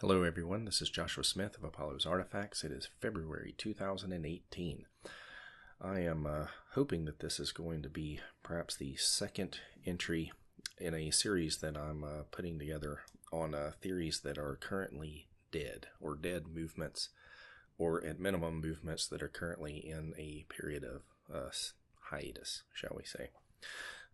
Hello everyone, this is Joshua Smith of Apollo's Artifacts. It is February 2018. I am hoping that this is going to be perhaps the second entry in a series that I'm putting together on theories that are currently dead, or dead movements, or at minimum movements that are currently in a period of hiatus, shall we say.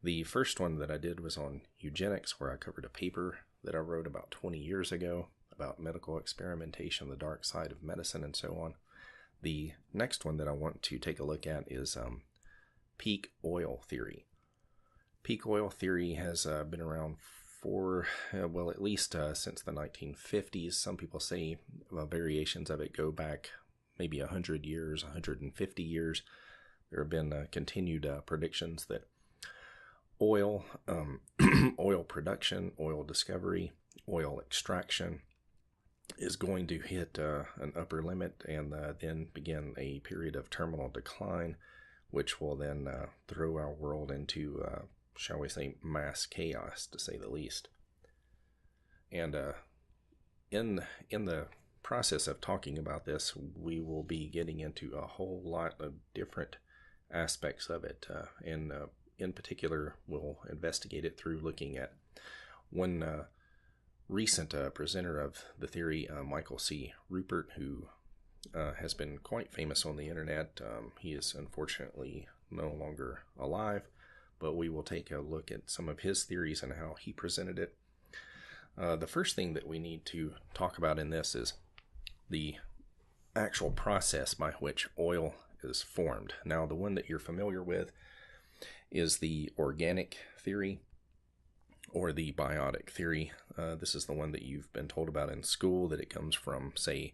The first one that I did was on eugenics, where I covered a paper that I wrote about 20 years ago about medical experimentation, the dark side of medicine, and so on. The next one that I want to take a look at is peak oil theory. Peak oil theory has been around for, at least since the 1950s. Some people say variations of it go back maybe 100 years, 150 years. There have been continued predictions that oil, oil production, oil discovery, oil extraction is going to hit an upper limit and then begin a period of terminal decline, which will then throw our world into, shall we say, mass chaos, to say the least. And in the process of talking about this, we will be getting into a whole lot of different aspects of it, and in particular, we'll investigate it through looking at one recent presenter of the theory, Michael C. Ruppert, who has been quite famous on the internet. He is unfortunately no longer alive, but we will take a look at some of his theories and how he presented it. The first thing that we need to talk about in this is the actual process by which oil is formed. Now, the one that you're familiar with is the organic theory, or the biotic theory. This is the one that you've been told about in school, that it comes from, say,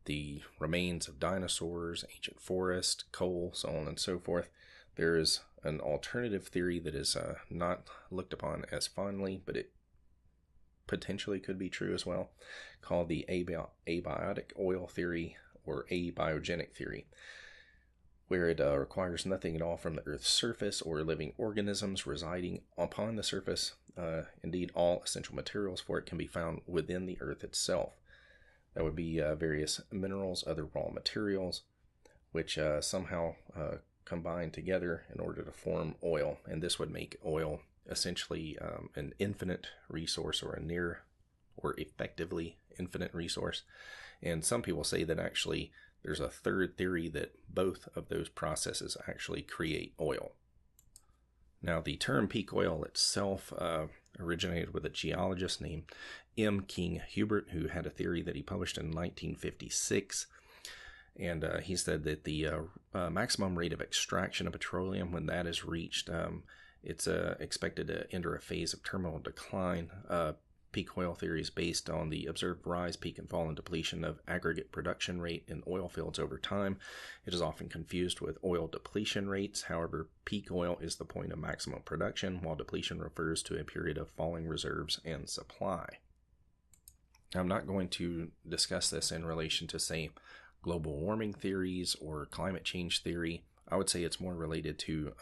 the remains of dinosaurs, ancient forest, coal, so on and so forth. There is an alternative theory that is not looked upon as fondly, but it potentially could be true as well, called the abiotic oil theory, or abiogenic theory, where it requires nothing at all from the Earth's surface or living organisms residing upon the surface. Indeed, all essential materials for it can be found within the Earth itself. That would be various minerals, other raw materials, which somehow combine together in order to form oil. And this would make oil essentially an infinite resource, or a near or effectively infinite resource. And some people say that actually there's a third theory, that both of those processes actually create oil. Now, the term peak oil itself originated with a geologist named M. King Hubert, who had a theory that he published in 1956. And he said that the maximum rate of extraction of petroleum, when that is reached, it's expected to enter a phase of terminal decline. Peak oil theory is based on the observed rise, peak, and fall in depletion of aggregate production rate in oil fields over time. It is often confused with oil depletion rates. However, peak oil is the point of maximum production, while depletion refers to a period of falling reserves and supply. I'm not going to discuss this in relation to, say, global warming theories or climate change theory. I would say it's more related to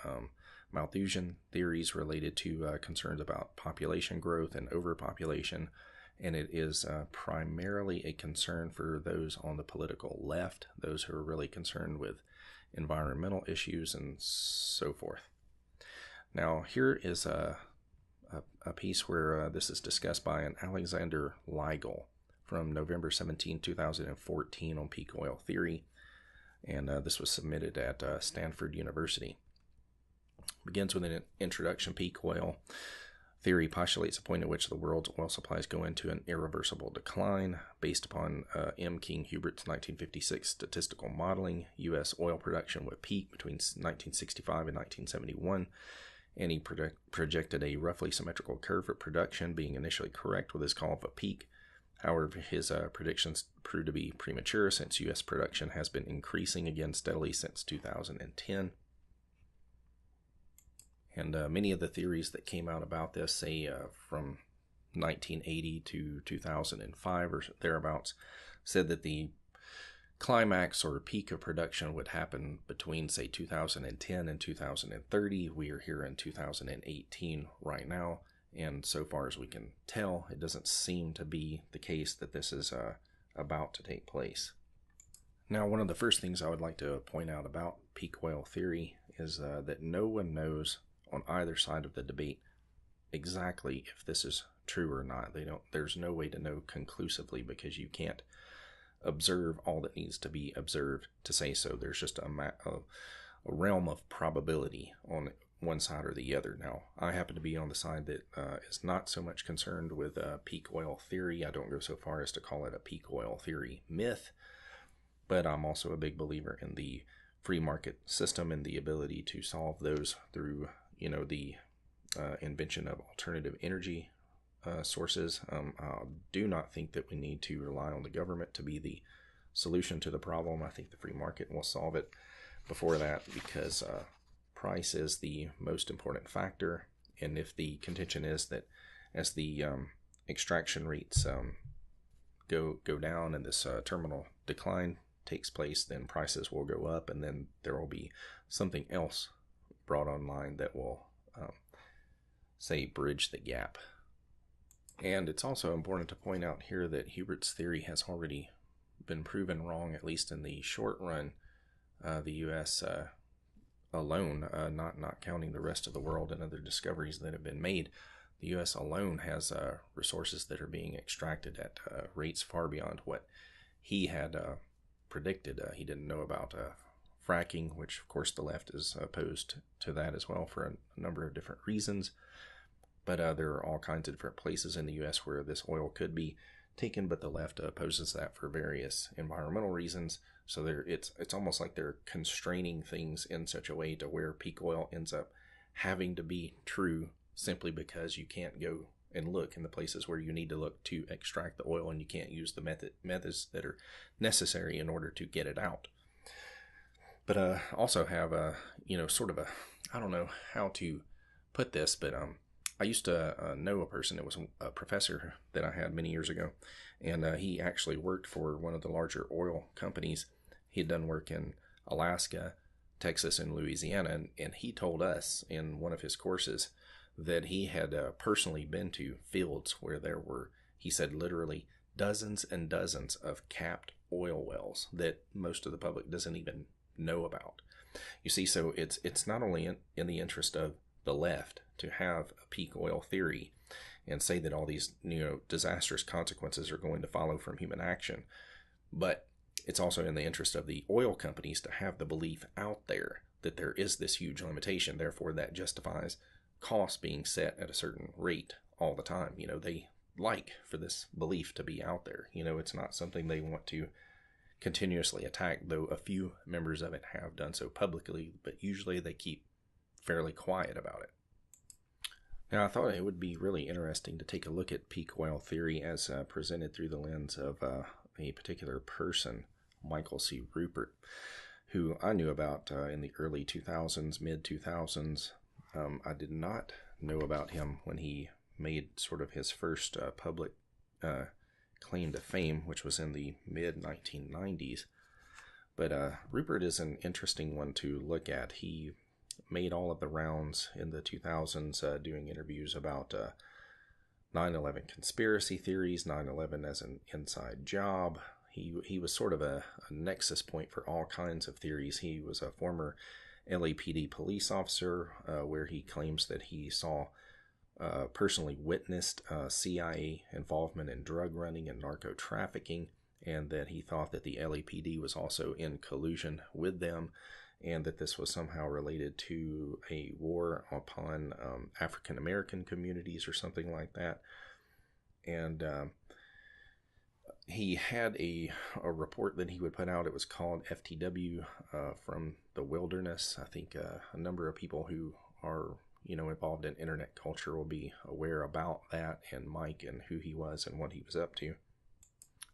Malthusian theories related to concerns about population growth and overpopulation, and it is primarily a concern for those on the political left, those who are really concerned with environmental issues and so forth. Now, here is a piece where this is discussed by an Alexander Weigel from November 17, 2014 on peak oil theory, and this was submitted at Stanford University. Begins with an introduction. Peak oil theory postulates a point at which the world's oil supplies go into an irreversible decline. Based upon M. King Hubert's 1956 statistical modeling, U.S. oil production would peak between 1965 and 1971, and he projected a roughly symmetrical curve for production, being initially correct with his call of a peak. However, his predictions proved to be premature, since U.S. production has been increasing again steadily since 2010. And many of the theories that came out about this, say from 1980 to 2005 or thereabouts, said that the climax or peak of production would happen between, say, 2010 and 2030. We are here in 2018 right now, And so far as we can tell, it doesn't seem to be the case that this is about to take place. Now, one of the first things I would like to point out about peak oil theory is that no one knows on either side of the debate exactly if this is true or not. There's no way to know conclusively, because you can't observe all that needs to be observed to say so. There's just a realm of probability on one side or the other. Now, I happen to be on the side that is not so much concerned with peak oil theory. I don't go so far as to call it a peak oil theory myth, but I'm also a big believer in the free market system and the ability to solve those through, the invention of alternative energy sources. I do not think that we need to rely on the government to be the solution to the problem. I think the free market will solve it before that, because price is the most important factor. And if the contention is that as the extraction rates go down and this terminal decline takes place, then prices will go up, and then there will be something else brought online that will say bridge the gap. And it's also important to point out here that Rupert's theory has already been proven wrong, at least in the short run. The U.S. Alone, not counting the rest of the world and other discoveries that have been made, the U.S. alone has resources that are being extracted at rates far beyond what he had predicted. He didn't know about fracking, which of course the left is opposed to that as well for a number of different reasons. But there are all kinds of different places in the U.S. where this oil could be taken, but the left opposes that for various environmental reasons. So it's almost like they're constraining things in such a way to where peak oil ends up having to be true simply because you can't go and look in the places where you need to look to extract the oil, and you can't use the methods that are necessary in order to get it out. But also have I don't know how to put this, but I used to know a person. It was a professor that I had many years ago, and he actually worked for one of the larger oil companies. He had done work in Alaska, Texas, and Louisiana, and he told us in one of his courses that he had personally been to fields where there were, he said, literally dozens and dozens of capped oil wells that most of the public doesn't even know about. You see, so it's not only in the interest of the left to have a peak oil theory and say that all these disastrous consequences are going to follow from human action, but it's also in the interest of the oil companies to have the belief out there that there is this huge limitation. Therefore, that justifies costs being set at a certain rate all the time. They like for this belief to be out there. It's not something they want to continuously attack, though a few members of it have done so publicly, but usually they keep fairly quiet about it. Now, I thought it would be really interesting to take a look at peak oil theory as presented through the lens of a particular person, Michael C. Ruppert, who I knew about in the early 2000s, mid-2000s. I did not know about him when he made sort of his first public claim to fame, which was in the mid-1990s. But Ruppert is an interesting one to look at. He made all of the rounds in the 2000s doing interviews about 9/11 conspiracy theories, 9/11 as an inside job. He was sort of a nexus point for all kinds of theories. He was a former LAPD police officer where he claims that he saw personally witnessed CIA involvement in drug running and narco trafficking, and that he thought that the LAPD was also in collusion with them, and that this was somehow related to a war upon African American communities or something like that. And he had a report that he would put out. It was called FTW, From the Wilderness. I think a number of people who are involved in internet culture will be aware about that, and Mike and who he was and what he was up to.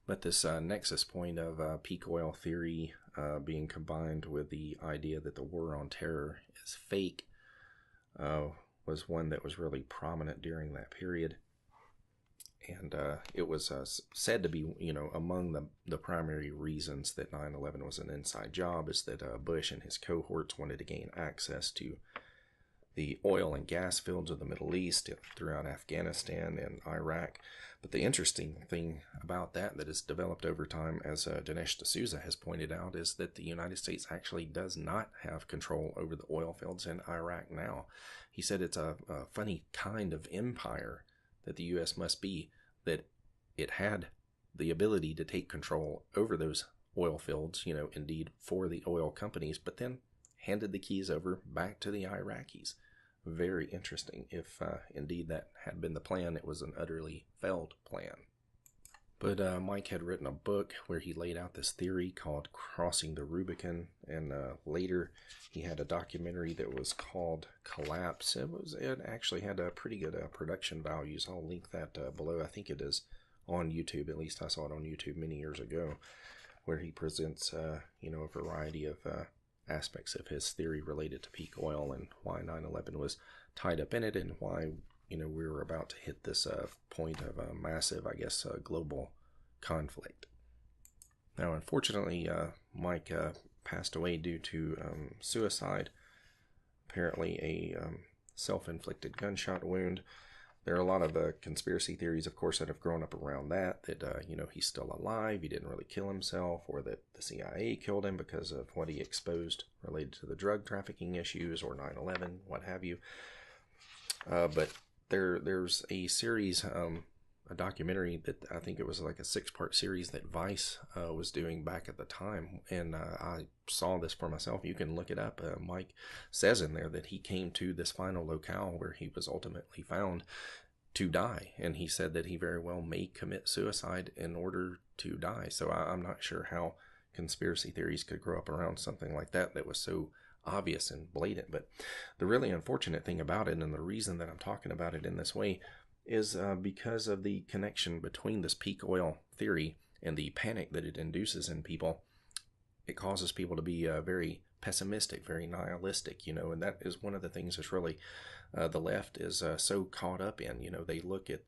But this nexus point of peak oil theory being combined with the idea that the war on terror is fake was one that was really prominent during that period. And it was said to be, among the primary reasons that 9/11 was an inside job is that Bush and his cohorts wanted to gain access to the oil and gas fields of the Middle East, throughout Afghanistan and Iraq. But the interesting thing about that has developed over time, as Dinesh D'Souza has pointed out, is that the United States actually does not have control over the oil fields in Iraq now. He said it's a funny kind of empire that the U.S. must be, that it had the ability to take control over those oil fields, indeed for the oil companies, but then handed the keys over back to the Iraqis. Very interesting. If indeed that had been the plan, it was an utterly failed plan. But Mike had written a book where he laid out this theory called Crossing the Rubicon, and later he had a documentary that was called Collapse. It actually had pretty good production values. I'll link that below. I think it is on YouTube. At least I saw it on YouTube many years ago, where he presents a variety of aspects of his theory related to peak oil and why 9/11 was tied up in it, and why we were about to hit this point of a massive, global conflict. Now, unfortunately, Mike passed away due to suicide. Apparently a self-inflicted gunshot wound. There are a lot of conspiracy theories, of course, that have grown up around that he's still alive, he didn't really kill himself, or that the CIA killed him because of what he exposed related to the drug trafficking issues, or 9/11, what have you. But there's a series, a documentary that I think it was like a 6-part series that Vice was doing back at the time, and I saw this for myself. You can look it up. Mike says in there that he came to this final locale where he was ultimately found to die, and he said that he very well may commit suicide in order to die. So I'm not sure how conspiracy theories could grow up around something like that was so obvious and blatant. But the really unfortunate thing about it, and the reason that I'm talking about it in this way, is because of the connection between this peak oil theory and the panic that it induces in people. It causes people to be very pessimistic, very nihilistic, and that is one of the things that's really the left is so caught up in. They look at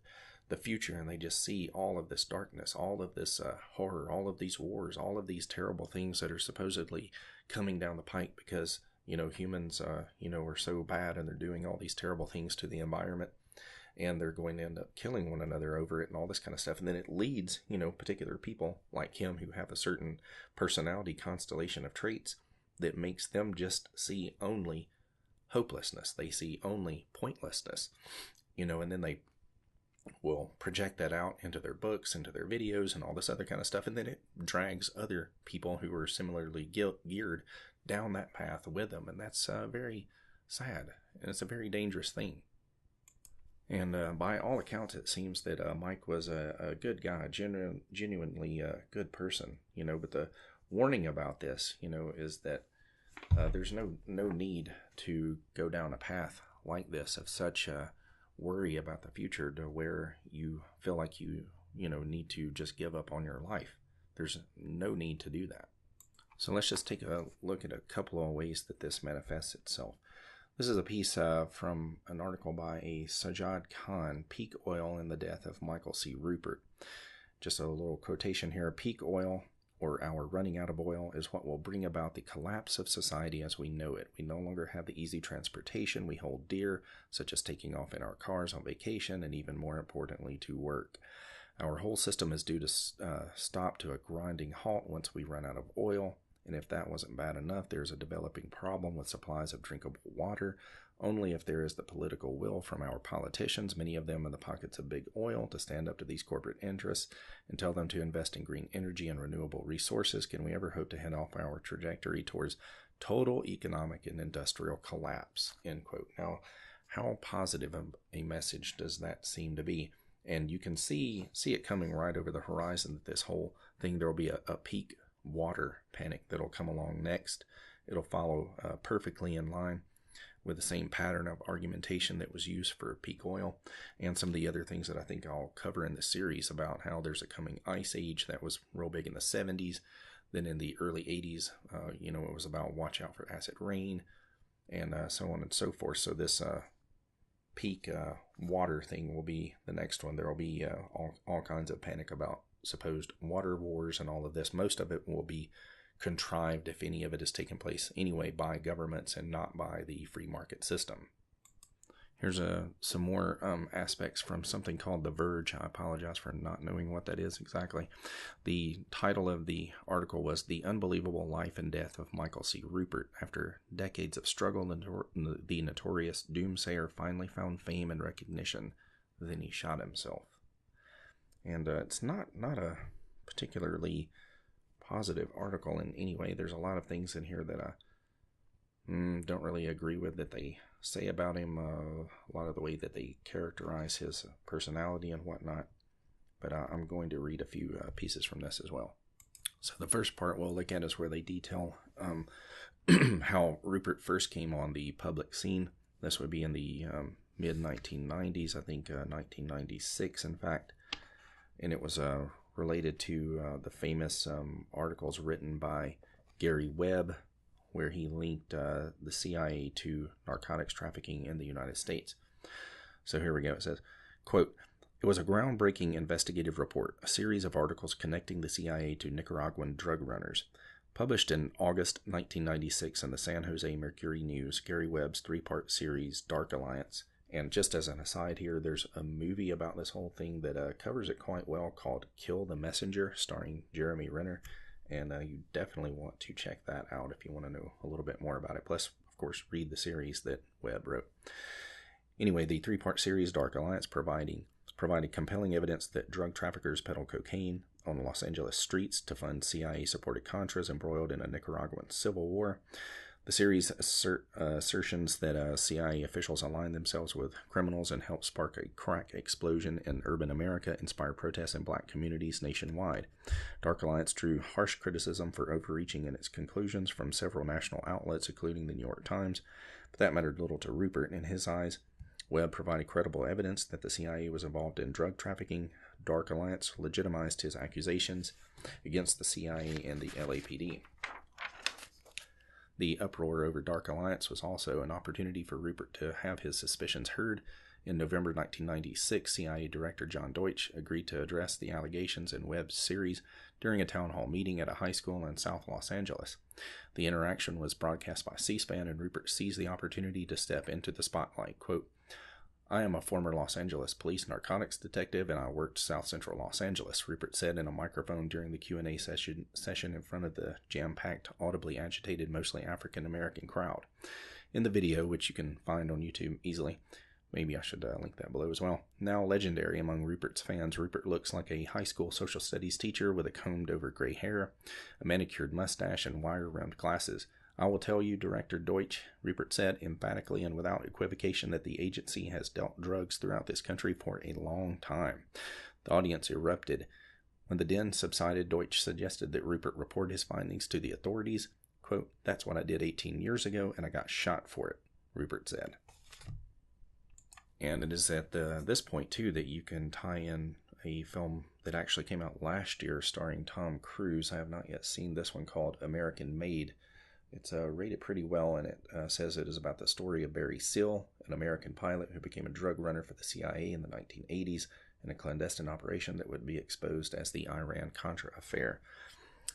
the future and they just see all of this darkness, all of this horror, all of these wars, all of these terrible things that are supposedly coming down the pike because, humans, are so bad, and they're doing all these terrible things to the environment, and they're going to end up killing one another over it and all this kind of stuff. And then it leads, particular people like him who have a certain personality constellation of traits that makes them just see only hopelessness. They see only pointlessness, and then they will project that out into their books, into their videos, and all this other kind of stuff. And then it drags other people who are similarly geared down that path with them. And that's very sad, and it's a very dangerous thing. And by all accounts, it seems that Mike was a good guy, genuinely good person, but the warning about this, is that there's no need to go down a path like this of such worry about the future to where you feel like you need to just give up on your life. There's no need to do that. So let's just take a look at a couple of ways that this manifests itself. This is a piece from an article by a Sajjad Khan, Peak Oil and the Death of Michael C. Ruppert. Just a little quotation here. Peak oil, or our running out of oil, is what will bring about the collapse of society as we know it. We no longer have the easy transportation we hold dear, such as taking off in our cars on vacation, and even more importantly, to work. Our whole system is due to stop to a grinding halt once we run out of oil. And if that wasn't bad enough, there's a developing problem with supplies of drinkable water. Only if there is the political will from our politicians, many of them in the pockets of big oil, to stand up to these corporate interests and tell them to invest in green energy and renewable resources, can we ever hope to head off our trajectory towards total economic and industrial collapse, end quote. Now, how positive a message does that seem to be? And you can see it coming right over the horizon, that this whole thing, there will be a peak water panic that'll come along next. It'll follow perfectly in line with the same pattern of argumentation that was used for peak oil, and some of the other things that I think I'll cover in this series about how there's a coming ice age that was real big in the 70s. Then in the early 80s, it was about watch out for acid rain, and so on and so forth. So this peak water thing will be the next one. There will be all kinds of panic about supposed water wars and all of this. Most of it will be contrived, if any of it is taking place anyway, by governments and not by the free market system. Here's some more aspects from something called The Verge. I apologize for not knowing what that is exactly. The title of the article was The Unbelievable Life and Death of Michael C. Ruppert. After decades of struggle, the notorious doomsayer finally found fame and recognition. Then he shot himself. And it's not a particularly positive article in any way. There's a lot of things in here that I don't really agree with that they say about him, a lot of the way that they characterize his personality and whatnot. But I'm going to read a few pieces from this as well. So the first part we'll look at is where they detail how Ruppert first came on the public scene. This would be in the mid-1990s, I think 1996 in fact. And it was related to the famous articles written by Gary Webb, where he linked the CIA to narcotics trafficking in the United States. So here we go. It says, quote, "It was a groundbreaking investigative report, a series of articles connecting the CIA to Nicaraguan drug runners. Published in August 1996 in the San Jose Mercury News, Gary Webb's three-part series, Dark Alliance." And just as an aside here, there's a movie about this whole thing that covers it quite well called Kill the Messenger, starring Jeremy Renner. And you definitely want to check that out if you want to know a little bit more about it. Plus, of course, read the series that Webb wrote. Anyway, the three-part series, Dark Alliance, provided compelling evidence that drug traffickers peddle cocaine on Los Angeles streets to fund CIA-supported Contras embroiled in a Nicaraguan civil war. The series assertions that CIA officials aligned themselves with criminals and helped spark a crack explosion in urban America, inspire protests in black communities nationwide. Dark Alliance drew harsh criticism for overreaching in its conclusions from several national outlets, including the New York Times, but that mattered little to Ruppert in his eyes. Webb provided credible evidence that the CIA was involved in drug trafficking. Dark Alliance legitimized his accusations against the CIA and the LAPD. The uproar over Dark Alliance was also an opportunity for Ruppert to have his suspicions heard. In November 1996, CIA Director John Deutsch agreed to address the allegations in Webb's series during a town hall meeting at a high school in South Los Angeles. The interaction was broadcast by C-SPAN, and Ruppert seized the opportunity to step into the spotlight. Quote, "I am a former Los Angeles police narcotics detective, and I worked South Central Los Angeles," Ruppert said in a microphone during the Q&A session in front of the jam-packed, audibly agitated, mostly African-American crowd. In the video, which you can find on YouTube easily, maybe I should link that below as well. Now legendary among Ruppert's fans, Ruppert looks like a high school social studies teacher with a combed-over gray hair, a manicured mustache, and wire-rimmed glasses. "I will tell you, Director Deutsch," Ruppert said emphatically and without equivocation, "that the agency has dealt drugs throughout this country for a long time." The audience erupted. When the din subsided, Deutsch suggested that Ruppert report his findings to the authorities. Quote, "That's what I did 18 years ago, and I got shot for it," Ruppert said. And it is at this point, too, that you can tie in a film that actually came out last year starring Tom Cruise. I have not yet seen this one, called American Made. It's rated pretty well, and it says it is about the story of Barry Seal, an American pilot who became a drug runner for the CIA in the 1980s in a clandestine operation that would be exposed as the Iran-Contra affair.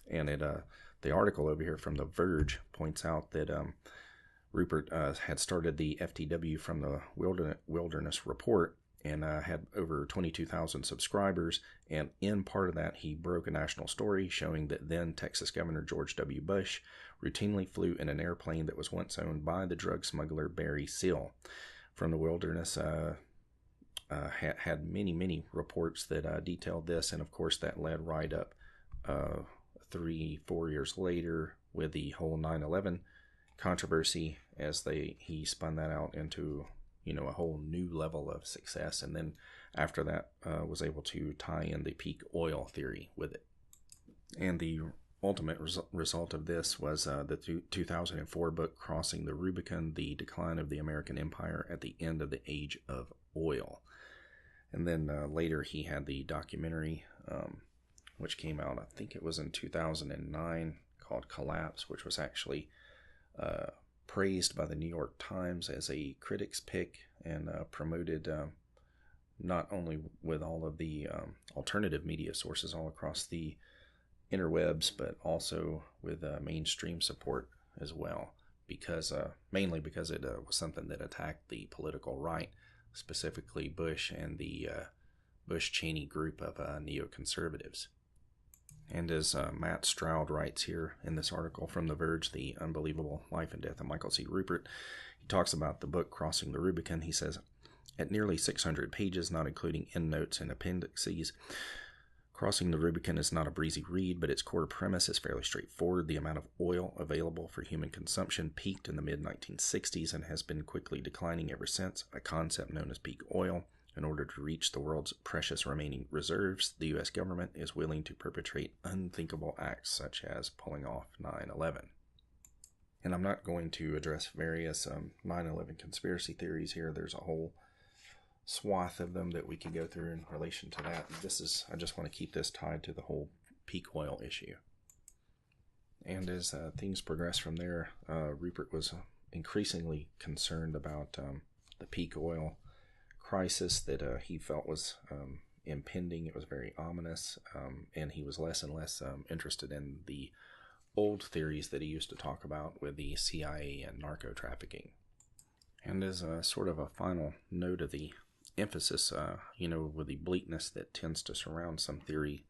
And the article over here from The Verge points out that Ruppert had started the FTW from the Wilderness Report and had over 22,000 subscribers. And in part of that, he broke a national story showing that then Texas Governor George W. Bush routinely flew in an airplane that was once owned by the drug smuggler Barry Seal. From the Wilderness had many reports that detailed this, and of course that led right up 3-4 years later with the whole 9/11 controversy, as he spun that out into a whole new level of success, and then after that was able to tie in the peak oil theory with it. And the ultimate result of this was the 2004 book Crossing the Rubicon: The Decline of the American Empire at the End of the Age of Oil. And then later he had the documentary which came out, I think it was in 2009, called Collapse, which was actually praised by the New York Times as a critic's pick, and promoted not only with all of the alternative media sources all across the interwebs, but also with mainstream support as well, because mainly because it was something that attacked the political right specifically Bush and the Bush-Cheney group of neoconservatives. And as Matt Stroud writes here in this article from The Verge, The Unbelievable Life and Death of Michael C. Ruppert, he talks about the book Crossing the Rubicon. He says, at nearly 600 pages, not including endnotes and appendices, Crossing the Rubicon is not a breezy read, but its core premise is fairly straightforward. The amount of oil available for human consumption peaked in the mid-1960s and has been quickly declining ever since, a concept known as peak oil. In order to reach the world's precious remaining reserves, the U.S. government is willing to perpetrate unthinkable acts such as pulling off 9/11. And I'm not going to address various 9/11 conspiracy theories here. There's a whole swath of them that we could go through in relation to that. I just want to keep this tied to the whole peak oil issue. And as things progress from there, Rupert was increasingly concerned about the peak oil crisis that he felt was impending. It was very ominous, and he was less and less interested in the old theories that he used to talk about with the CIA and narco trafficking. And as a sort of a final note of the emphasis, with the bleakness that tends to surround some theory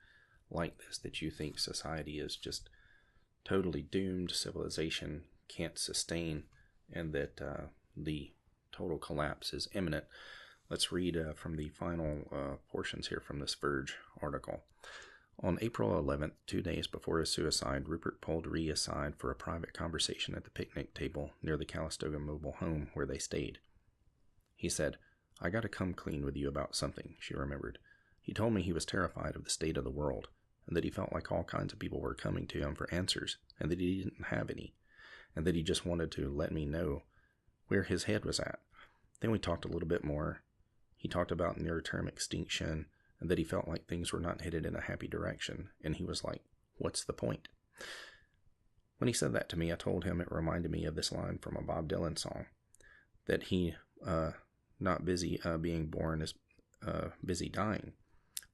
like this, that you think society is just totally doomed, civilization can't sustain, and that the total collapse is imminent. Let's read from the final portions here from this Verge article. On April 11th, 2 days before his suicide, Rupert pulled Rhea aside for a private conversation at the picnic table near the Calistoga mobile home where they stayed. He said, "I got to come clean with you about something," she remembered. He told me he was terrified of the state of the world, and that he felt like all kinds of people were coming to him for answers, and that he didn't have any, and that he just wanted to let me know where his head was at. Then we talked a little bit more. He talked about near-term extinction, and that he felt like things were not headed in a happy direction, and he was like, "What's the point?" When he said that to me, I told him it reminded me of this line from a Bob Dylan song, that he, not busy being born, is busy dying.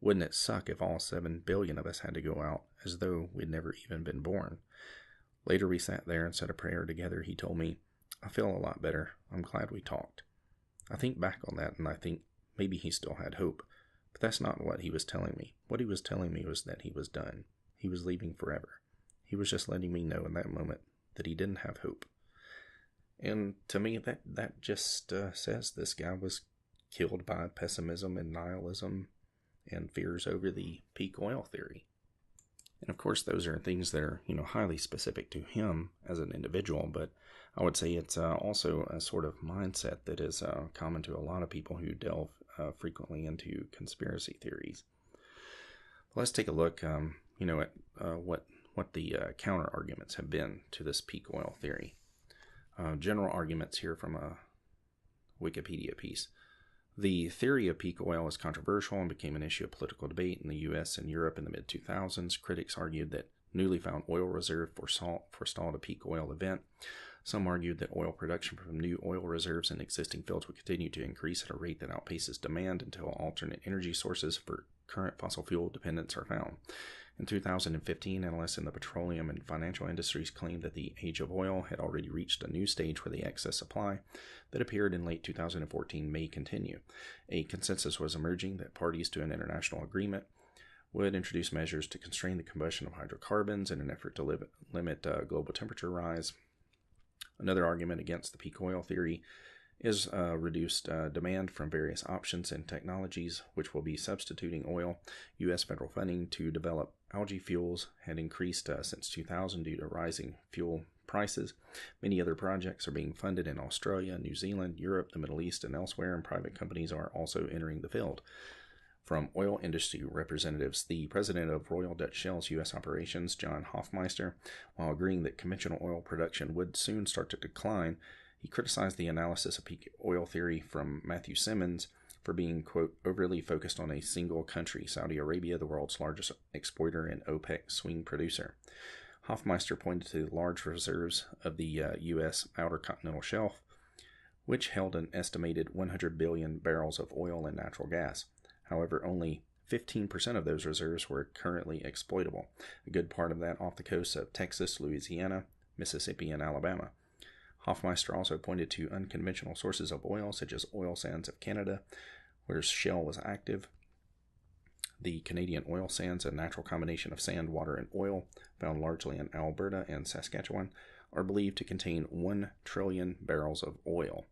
Wouldn't it suck if all 7 billion of us had to go out as though we'd never even been born? Later we sat there and said a prayer together. He told me, "I feel a lot better. I'm glad we talked." I think back on that and I think maybe he still had hope, but that's not what he was telling me. What he was telling me was that he was done. He was leaving forever. He was just letting me know in that moment that he didn't have hope. And to me, that just says this guy was killed by pessimism and nihilism and fears over the peak oil theory. And of course, those are things that are, highly specific to him as an individual, but I would say it's also a sort of mindset that is common to a lot of people who delve frequently into conspiracy theories. Let's take a look, at what the counter-arguments have been to this peak oil theory. General arguments here from a Wikipedia piece. The theory of peak oil is controversial and became an issue of political debate in the U.S. and Europe in the mid-2000s. Critics argued that newly found oil reserve forestalled a peak oil event. Some argued that oil production from new oil reserves in existing fields would continue to increase at a rate that outpaces demand until alternate energy sources for current fossil fuel dependence are found. In 2015, analysts in the petroleum and financial industries claimed that the age of oil had already reached a new stage where the excess supply that appeared in late 2014 may continue. A consensus was emerging that parties to an international agreement would introduce measures to constrain the combustion of hydrocarbons in an effort to limit global temperature rise. Another argument against the peak oil theory is reduced demand from various options and technologies which will be substituting oil. U.S. federal funding to develop algae fuels had increased since 2000 due to rising fuel prices. Many other projects are being funded in Australia, New Zealand, Europe, the Middle East, and elsewhere, and private companies are also entering the field. From oil industry representatives, the president of Royal Dutch Shell's U.S. operations, John Hofmeister, while agreeing that conventional oil production would soon start to decline, he criticized the analysis of peak oil theory from Matthew Simmons for being, quote, overly focused on a single country, Saudi Arabia, the world's largest exporter and OPEC swing producer. Hofmeister pointed to the large reserves of the U.S. Outer Continental Shelf, which held an estimated 100 billion barrels of oil and natural gas. However, only 15% of those reserves were currently exploitable, a good part of that off the coasts of Texas, Louisiana, Mississippi, and Alabama. Hofmeister also pointed to unconventional sources of oil, such as oil sands of Canada, where shale was active. The Canadian oil sands, a natural combination of sand, water, and oil, found largely in Alberta and Saskatchewan, are believed to contain 1 trillion barrels of oil.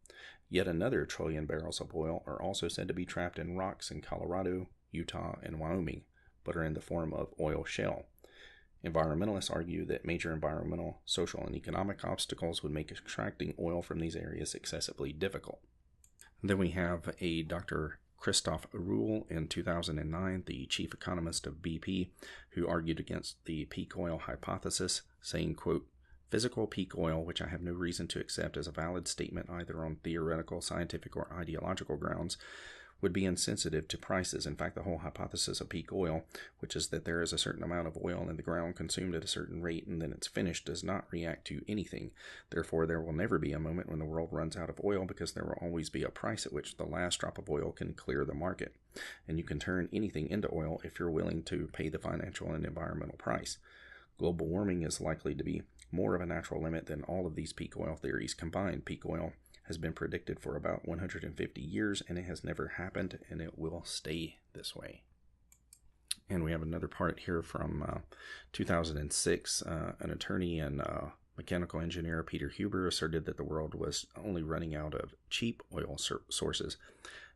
Yet another trillion barrels of oil are also said to be trapped in rocks in Colorado, Utah, and Wyoming, but are in the form of oil shale. Environmentalists argue that major environmental, social, and economic obstacles would make extracting oil from these areas excessively difficult. Then we have a Dr. Christoph Ruhl in 2009, the chief economist of BP, who argued against the peak oil hypothesis, saying, quote, "Physical peak oil, which I have no reason to accept as a valid statement either on theoretical, scientific, or ideological grounds, would be insensitive to prices. In fact, the whole hypothesis of peak oil, which is that there is a certain amount of oil in the ground consumed at a certain rate and then it's finished, does not react to anything. Therefore, there will never be a moment when the world runs out of oil, because there will always be a price at which the last drop of oil can clear the market. And you can turn anything into oil if you're willing to pay the financial and environmental price. Global warming is likely to be more of a natural limit than all of these peak oil theories combined. Peak oil has been predicted for about 150 years, and it has never happened, and it will stay this way." And we have another part here from 2006. An attorney and mechanical engineer, Peter Huber, asserted that the world was only running out of cheap oil sources,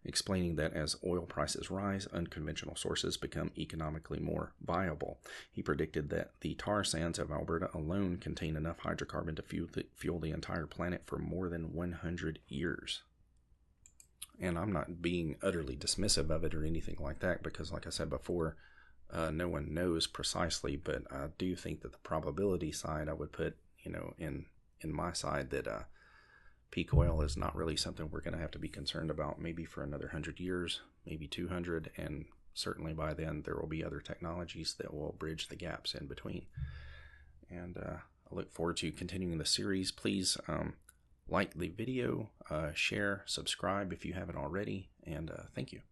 explaining that as oil prices rise, unconventional sources become economically more viable. He predicted that the tar sands of Alberta alone contain enough hydrocarbon to fuel the entire planet for more than 100 years. And I'm not being utterly dismissive of it or anything like that, because like I said before, no one knows precisely, but I do think that the probability side I would put, in my side, that peak oil is not really something we're going to have to be concerned about maybe for another 100 years, maybe 200, and certainly by then there will be other technologies that will bridge the gaps in between. And I look forward to continuing the series. Please like the video, share, subscribe if you haven't already, and thank you.